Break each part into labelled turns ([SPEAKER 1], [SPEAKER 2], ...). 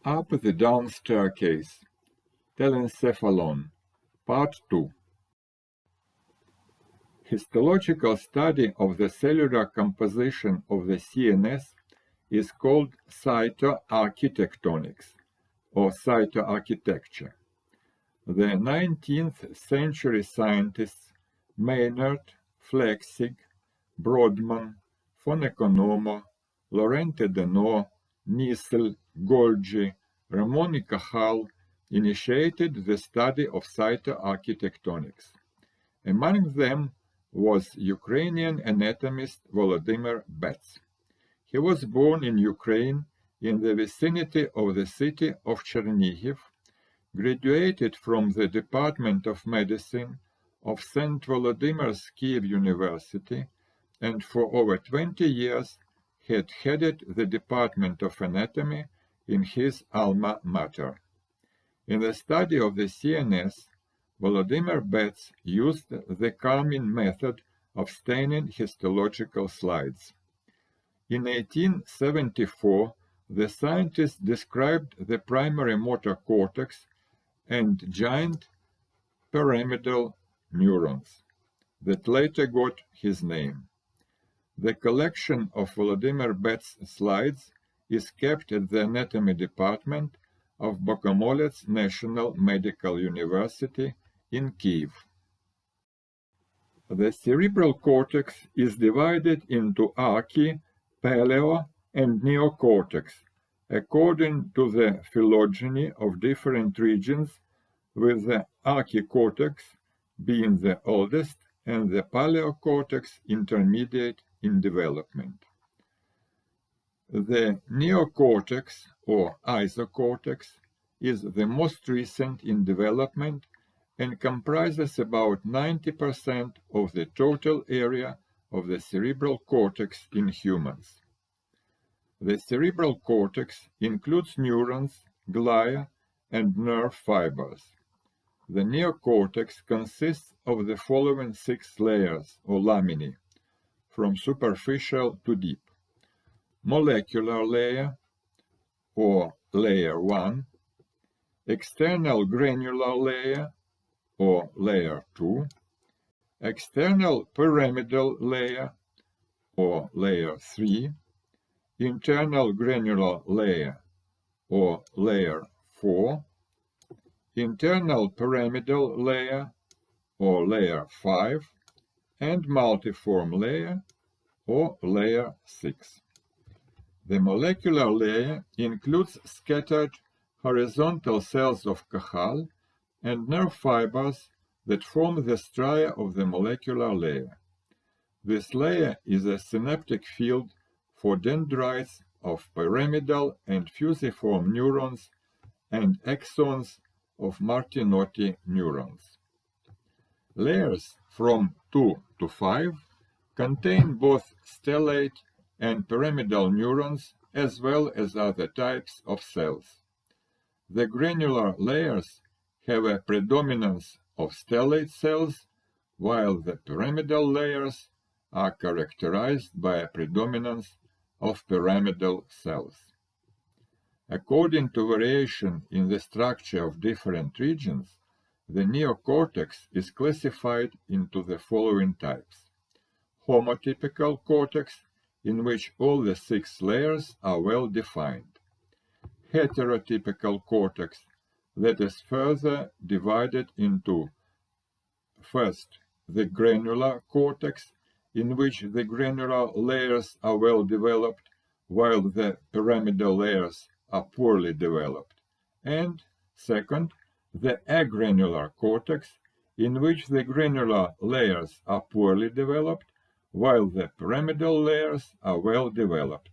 [SPEAKER 1] Up the Down Staircase, Telencephalon, Part 2. Histological study of the cellular composition of the CNS is called cytoarchitectonics, or cytoarchitecture. The 19th century scientists Maynard, Flechsig, Brodmann, von Economo, Lorente Denot, Nissel, Golgi, Ramon y Cajal initiated the study of cytoarchitectonics. Among them was Ukrainian anatomist Volodymyr Bets. He was born in Ukraine in the vicinity of the city of Chernihiv, graduated from the Department of Medicine of St. Volodymyr's Kiev University, and for over 20 years had headed the Department of Anatomy in his alma mater. In the study of the CNS, Volodymyr Bets used the Kalmin method of staining histological slides. In 1874, the scientist described the primary motor cortex and giant pyramidal neurons that later got his name. The collection of Volodymyr Bets' slides is kept at the anatomy department of Bokomolets National Medical University in Kiev. The cerebral cortex is divided into archi, paleo, and neocortex, according to the phylogeny of different regions, with the archicortex being the oldest and the paleocortex intermediate in development. The neocortex, or isocortex, is the most recent in development and comprises about 90% of the total area of the cerebral cortex in humans. The cerebral cortex includes neurons, glia, and nerve fibers. The neocortex consists of the following 6 layers, or laminae, from superficial to deep: molecular layer, or layer 1, external granular layer, or layer 2, external pyramidal layer, or layer 3, internal granular layer, or layer 4, internal pyramidal layer, or layer 5, and multiform layer, or layer 6. The molecular layer includes scattered horizontal cells of Cajal and nerve fibers that form the stria of the molecular layer. This layer is a synaptic field for dendrites of pyramidal and fusiform neurons and axons of Martinotti neurons. Layers from 2 to 5 contain both stellate and pyramidal neurons as well as other types of cells. The granular layers have a predominance of stellate cells, while the pyramidal layers are characterized by a predominance of pyramidal cells. According to variation in the structure of different regions, the neocortex is classified into the following types: homotypical cortex, in which all the 6 layers are well defined; heterotypical cortex, that is further divided into, first, the granular cortex, in which the granular layers are well developed, while the pyramidal layers are poorly developed; and, second, the agranular cortex, in which the granular layers are poorly developed, while the pyramidal layers are well developed.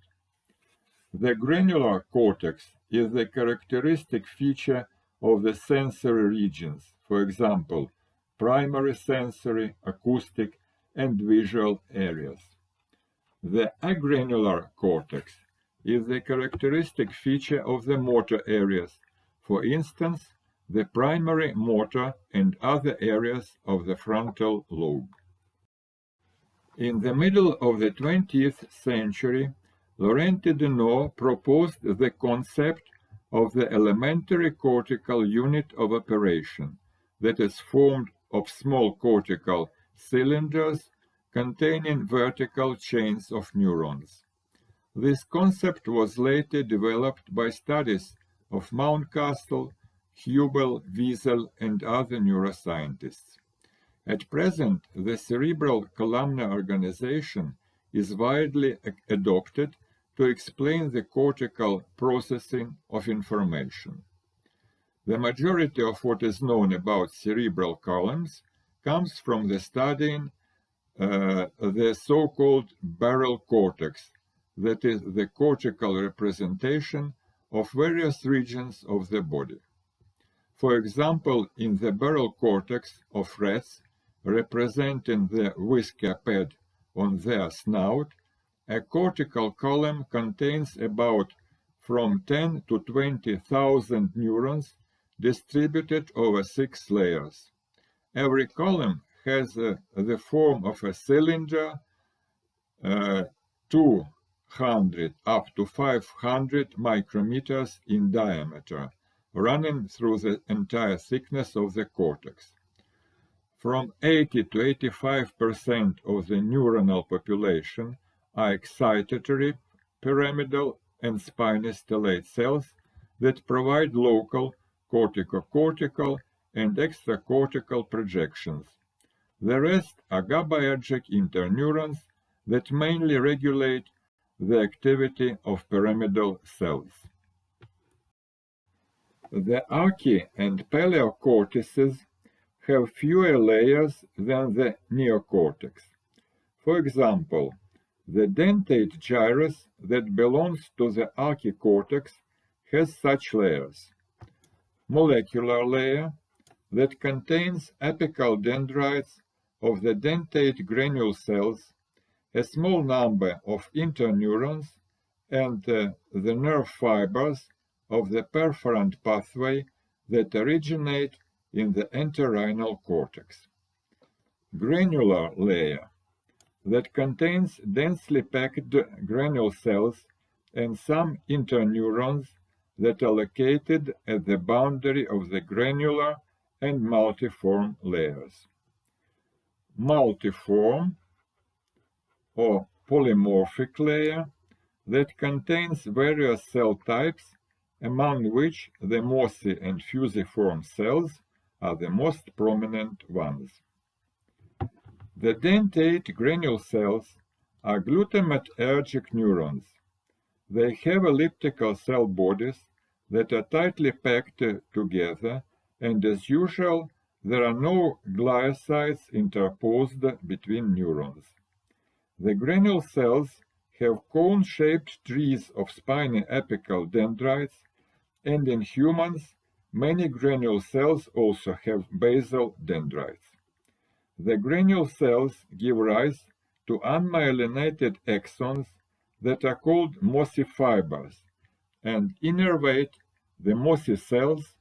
[SPEAKER 1] The granular cortex is the characteristic feature of the sensory regions, for example, primary sensory, acoustic, and visual areas. The agranular cortex is the characteristic feature of the motor areas, for instance, the primary motor and other areas of the frontal lobe. In the middle of the 20th century, Lorente Denot proposed the concept of the elementary cortical unit of operation that is formed of small cortical cylinders containing vertical chains of neurons. This concept was later developed by studies of Mountcastle, Hubel, Wiesel, and other neuroscientists. At present, the cerebral columnar organization is widely adopted to explain the cortical processing of information. The majority of what is known about cerebral columns comes from the studying the so-called barrel cortex, that is, the cortical representation of various regions of the body. For example, in the barrel cortex of rats, representing the whisker pad on their snout, a cortical column contains about from 10 to 20,000 neurons distributed over 6 layers. Every column has the form of a cylinder, 200 up to 500 micrometers in diameter, running through the entire thickness of the cortex. From 80 to 85% of the neuronal population are excitatory, pyramidal, and spiny stellate cells that provide local, corticocortical, and extracortical projections. The rest are GABAergic interneurons that mainly regulate the activity of pyramidal cells. The archi and paleocortices have fewer layers than the neocortex. For example, the dentate gyrus that belongs to the archicortex has such layers: molecular layer that contains apical dendrites of the dentate granule cells, a small number of interneurons, and the nerve fibers of the perforant pathway that originate in the entorhinal cortex. Granular layer that contains densely packed granule cells and some interneurons that are located at the boundary of the granular and multiform layers. Multiform or polymorphic layer that contains various cell types, among which the mossy and fusiform cells are the most prominent ones. The dentate granule cells are glutamatergic neurons. They have elliptical cell bodies that are tightly packed together, and as usual, there are no gliosides interposed between neurons. The granule cells have cone-shaped trees of spiny apical dendrites, and in humans, many granule cells also have basal dendrites. The granule cells give rise to unmyelinated axons that are called mossy fibers and innervate the mossy cells,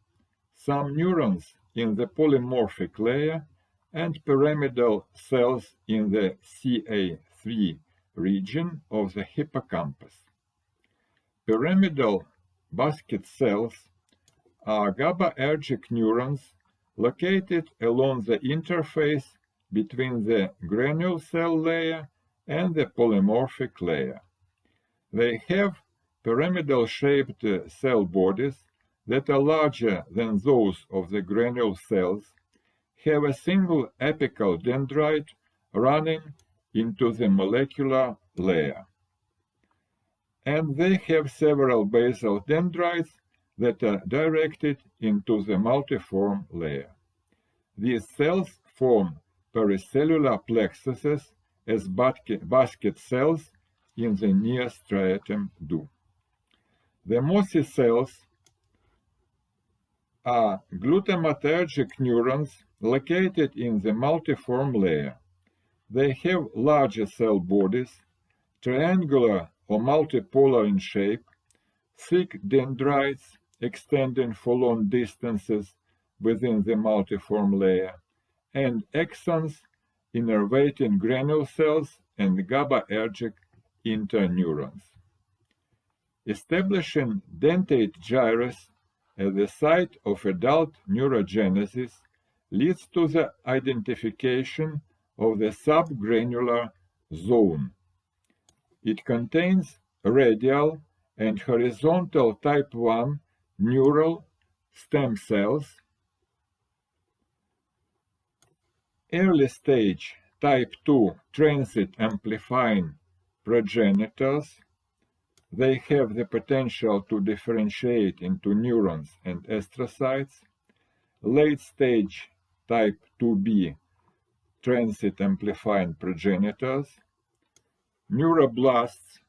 [SPEAKER 1] some neurons in the polymorphic layer, and pyramidal cells in the CA3 region of the hippocampus. Pyramidal basket cells are GABAergic neurons located along the interface between the granule cell layer and the polymorphic layer. They have pyramidal-shaped cell bodies that are larger than those of the granule cells, have a single apical dendrite running into the molecular layer, and they have several basal dendrites that are directed into the multiform layer. These cells form pericellular plexuses as basket cells in the neostriatum do. The mossy cells are glutamatergic neurons located in the multiform layer. They have larger cell bodies, triangular or multipolar in shape, thick dendrites extending for long distances within the multiform layer, and axons innervating granule cells and GABAergic interneurons. Establishing dentate gyrus at the site of adult neurogenesis leads to the identification of the subgranular zone. It contains radial and horizontal type 1 neural stem cells, early stage type 2 transit amplifying progenitors. They have the potential to differentiate into neurons and astrocytes. Late stage type 2b transit amplifying progenitors, neuroblasts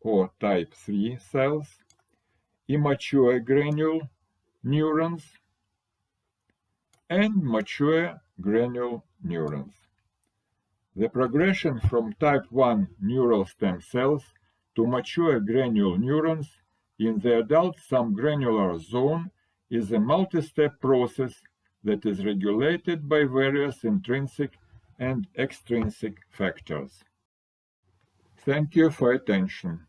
[SPEAKER 1] or type 3 cells, immature granule neurons, and mature granule neurons. The progression from type 1 neural stem cells to mature granule neurons in the adult subgranular zone is a multi-step process that is regulated by various intrinsic and extrinsic factors. Thank you for attention.